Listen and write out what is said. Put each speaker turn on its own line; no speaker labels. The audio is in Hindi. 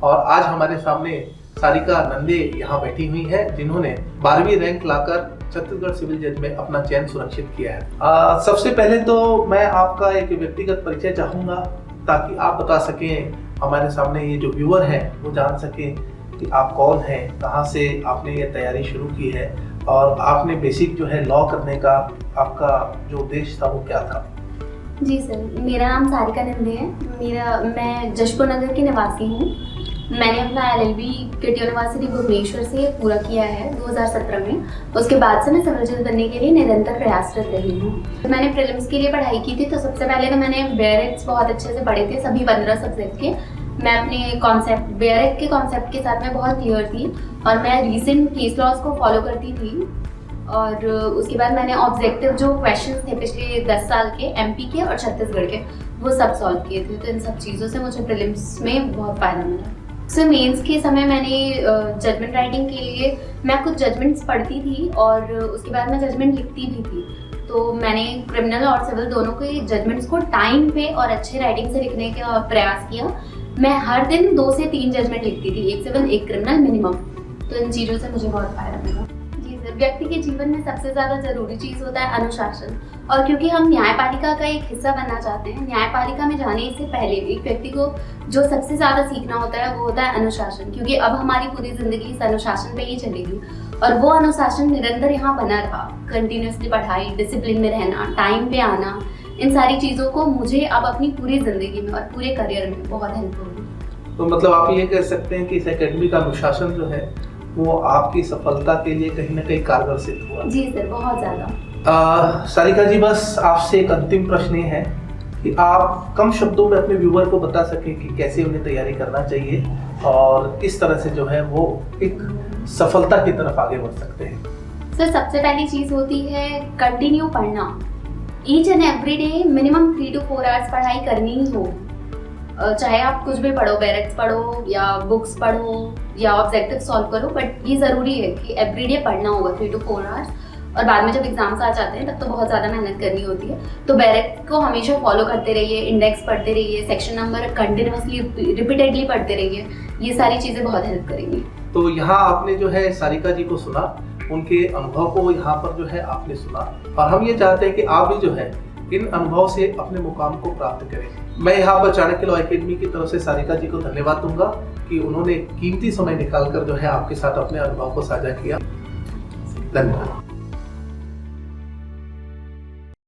और आज हमारे सामने सारिका नंदे यहाँ बैठी हुई है, जिन्होंने 12वीं रैंक लाकर छत्तीसगढ़ सिविल जज में अपना चयन सुरक्षित किया है। सबसे पहले तो मैं आपका एक व्यक्तिगत परिचय चाहूंगा, ताकि आप बता सकें, हमारे सामने ये जो व्यूअर हैं वो जान सकें कि आप कौन हैं, कहाँ से आपने ये तैयारी शुरू की है और आपने बेसिक जो है लॉ करने का आपका जो उद्देश्य था वो क्या था।
जी सर, मेरा नाम सारिका नंदे है। मैं जशपुर नगर की निवासी हूँ। मैंने अपना LLB किट यूनिवर्सिटी भुवनेश्वर से पूरा किया है 2017 में। उसके बाद से मैं सिविल जज बनने के लिए निरंतर प्रयासरत रही हूँ। मैंने प्रीलिम्स के लिए पढ़ाई की थी, तो सबसे पहले तो मैंने बेयरिक्स बहुत अच्छे से पढ़े थे, सभी 15 सब्जेक्ट के। मैं अपने बेयरिक के कॉन्सेप्ट के साथ में बहुत क्लियर थी और मैं रीसेंट केस लॉज को फॉलो करती थी। और उसके बाद मैंने ऑब्जेक्टिव जो क्वेश्चंस थे पिछले 10 साल के MP के और छत्तीसगढ़ के, वो सब सॉल्व किए थे। तो इन सब चीज़ों से मुझे प्रीलिम्स में बहुत फ़ायदा मिला। सो मेंस के समय मैंने जजमेंट राइटिंग के लिए मैं कुछ जजमेंट्स पढ़ती थी और उसके बाद मैं जजमेंट लिखती भी थी। तो मैंने क्रिमिनल और सिविल दोनों के जजमेंट्स को टाइम पे और अच्छे राइटिंग से लिखने का प्रयास किया। मैं हर दिन 2 से 3 जजमेंट लिखती थी, 1 सिविल 1 क्रिमिनल मिनिमम। तो इन चीज़ों से मुझे बहुत फ़ायदा मिला। जी सर, व्यक्ति के जीवन में सबसे ज़्यादा ज़रूरी चीज़ होता है अनुशासन। और क्योंकि हम न्यायपालिका का एक हिस्सा बनना चाहते हैं, न्यायपालिका में जाने से पहले एक व्यक्ति को जो सबसे ज़्यादा सीखना होता है वो होता है अनुशासन। क्योंकि अब हमारी पूरी ज़िंदगी इस अनुशासन पे ही चलेगी और वो अनुशासन निरंतर यहाँ बना रहा। कंटिन्यूसली पढ़ाई, डिसिप्लिन में रहना, टाइम पे आना, इन सारी चीज़ों को मुझे अब अपनी पूरी ज़िंदगी में और पूरे करियर में बहुत हेल्प होगी।
तो मतलब आप ये कह सकते हैं कि इस एकेडमी का अनुशासन जो है वो आपकी सफलता के लिए कहीं ना कहीं कारगर सिद्ध हुआ।
जी सर, बहुत ज़्यादा।
सारिका जी, बस आपसे एक अंतिम प्रश्न ये है कि आप कम शब्दों में अपने व्यूअर को बता सकें कि कैसे उन्हें तैयारी करना चाहिए और किस तरह से जो है वो एक सफलता की तरफ आगे बढ़ सकते हैं।
सर, सबसे पहली चीज़ होती है कंटिन्यू पढ़ना। Each and every day minimum 3 to 4 hours पढ़ाई करनी ही हो। चाहे आप कुछ भी पढ़ो, बैरिक्स पढ़ो या बुक्स पढ़ो या ऑब्जेक्टिव सॉल्व करो, बट ये ज़रूरी है कि एवरीडे पढ़ना होगा 3 to 4 आवर्स। और बाद में जब एग्जाम्स आ जाते हैं तब तो बहुत ज़्यादा मेहनत करनी होती है। तो बैरिक्स को हमेशा फॉलो करते रहिए, इंडेक्स पढ़ते रहिए, सेक्शन नंबर कंटिन्यूसली रिपीटेडली पढ़ते रहिए। ये सारी चीज़ें बहुत हेल्प करेंगी।
तो यहाँ आपने जो है सारिका जी को सुना, उनके अनुभव को यहाँ पर जो है आपने सुना, और हम ये चाहते हैं कि आप भी जो है इन अनुभव से अपने मुकाम को प्राप्त करें। मैं यहाँ पर चाणक्य लॉ एकेडमी की तरफ से सारिका जी को धन्यवाद दूंगा कि उन्होंने कीमती समय निकालकर जो है आपके साथ अपने अनुभव को साझा किया। धन्यवाद।